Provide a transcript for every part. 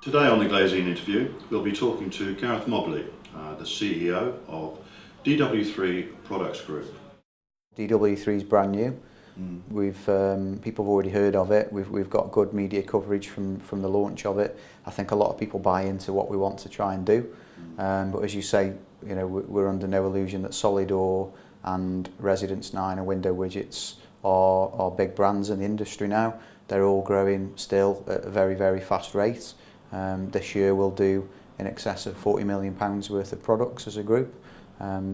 Today on the Glazine interview, we'll be talking to Gareth Mobley, the CEO of DW3 Products Group. DW3 is brand new. We've people have already heard of it. We've got good media coverage from the launch of it. I think a lot of people buy into what we want to try and do. But as you say, you know, we're under no illusion that Solidor and Residence 9 and Window Widgets are big brands in the industry now. They're all growing still at a very, very fast rate. This year we'll do in excess of £40 million worth of products as a group.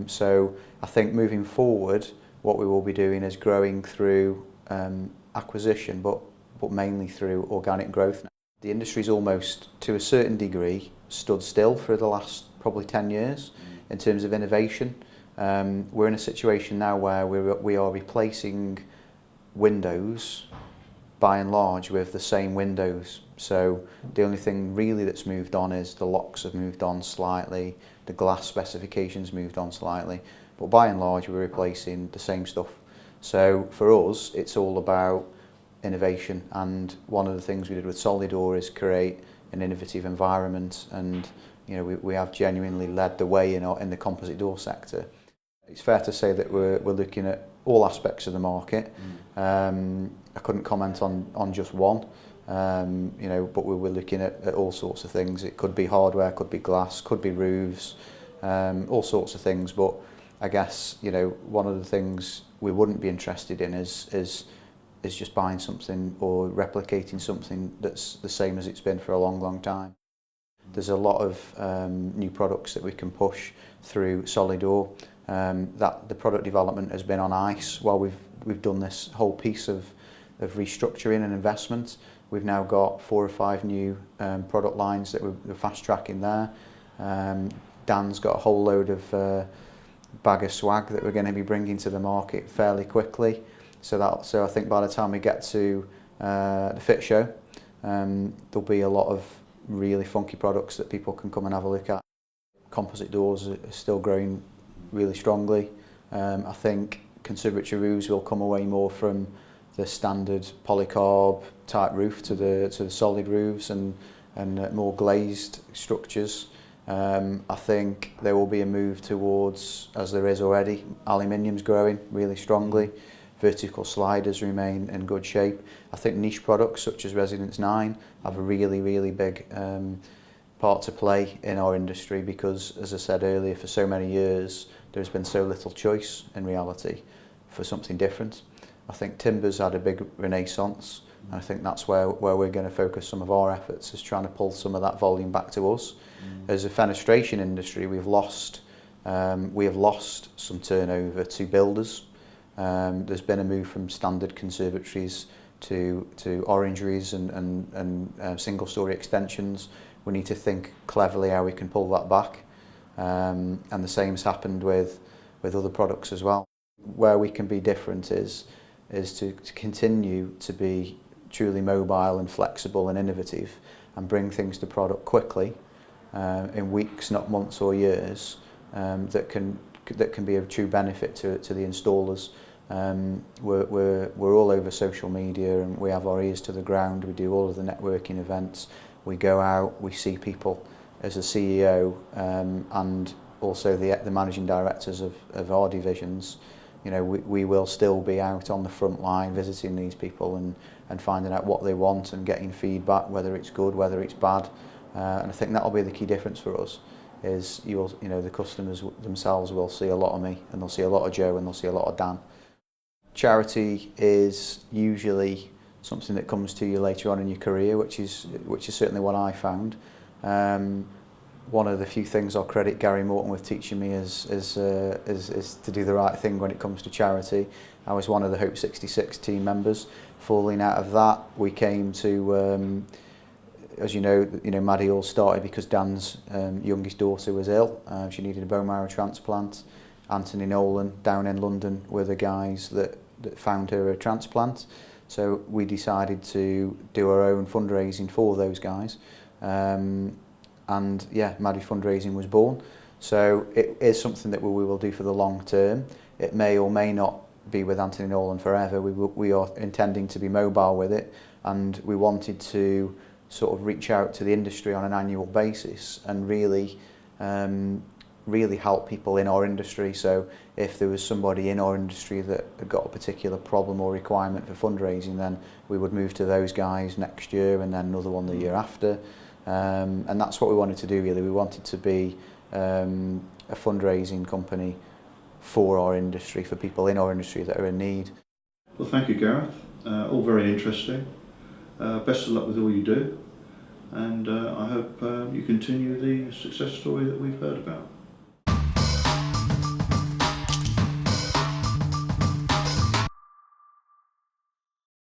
So I think moving forward, what we will be doing is growing through acquisition, but mainly through organic growth. The industry's almost, to a certain degree, stood still for the last probably 10 years in terms of innovation. We're in a situation now where we are replacing windows by and large with the same windows. So the only thing really that's moved on is the locks have moved on slightly, the glass specifications moved on slightly, but by and large we're replacing the same stuff. So for us it's all about innovation, and one of the things we did with Solidor is create an innovative environment, and you know we have genuinely led the way in the composite door sector. It's fair to say that we're looking at all aspects of the market. I couldn't comment on just one, you know, but we were looking at all sorts of things. It could be hardware, could be glass, could be roofs, all sorts of things. But I guess, you know, one of the things we wouldn't be interested in is just buying something or replicating something that's the same as it's been for a long, long time. There's a lot of new products that we can push through Solidor. That the product development has been on ice while we've done this whole piece of restructuring and investment. We've now got 4 or 5 new product lines that we're fast tracking there. Dan's got a whole load of bag of swag that we're going to be bringing to the market fairly quickly. So I think by the time we get to the Fit Show, there'll be a lot of really funky products that people can come and have a look at. Composite doors are still growing really strongly. I think conservatory roofs will come away more from the standard polycarb type roof to the solid roofs and more glazed structures. I think there will be a move towards, as there is already, aluminium's growing really strongly. Vertical sliders remain in good shape. I think niche products such as Residence 9 have a really, really big part to play in our industry, because, as I said earlier, for so many years there's been so little choice in reality for something different. I think timber's had a big renaissance, and I think that's where we're going to focus some of our efforts, is trying to pull some of that volume back to us. As a fenestration industry, we have lost some turnover to builders. There's been a move from standard conservatories to orangeries and single-storey extensions. We need to think cleverly how we can pull that back, and the same's happened with other products as well. Where we can be different is to continue to be truly mobile and flexible and innovative, and bring things to product quickly, in weeks, not months or years, that can be of true benefit to the installers. We're all over social media, and we have our ears to the ground. We do all of the networking events. We go out, we see people. As a CEO and also the managing directors of our divisions, you know, we will still be out on the front line visiting these people and finding out what they want and getting feedback, whether it's good, whether it's bad. And I think that'll be the key difference for us, is the customers themselves will see a lot of me, and they'll see a lot of Joe, and they'll see a lot of Dan. Charity is usually something that comes to you later on in your career, which is certainly what I found. One of the few things I'll credit Gary Morton with teaching me is to do the right thing when it comes to charity. I was one of the Hope 66 team members. Falling out of that, we came to, as you know, Maddie all started because Dan's youngest daughter was ill. She needed a bone marrow transplant. Anthony Nolan down in London were the guys that found her a transplant. So we decided to do our own fundraising for those guys. And yeah, Maddie Fundraising was born. So it is something that we will do for the long term. It may or may not be with Anthony Nolan forever. We are intending to be mobile with it, and we wanted to sort of reach out to the industry on an annual basis and really really help people in our industry. So if there was somebody in our industry that had got a particular problem or requirement for fundraising, then we would move to those guys next year and then another one the year after. And that's what we wanted to do really. We wanted to be a fundraising company for our industry, for people in our industry that are in need. Well, thank you, Gareth. All very interesting. Best of luck with all you do, and I hope you continue the success story that we've heard about.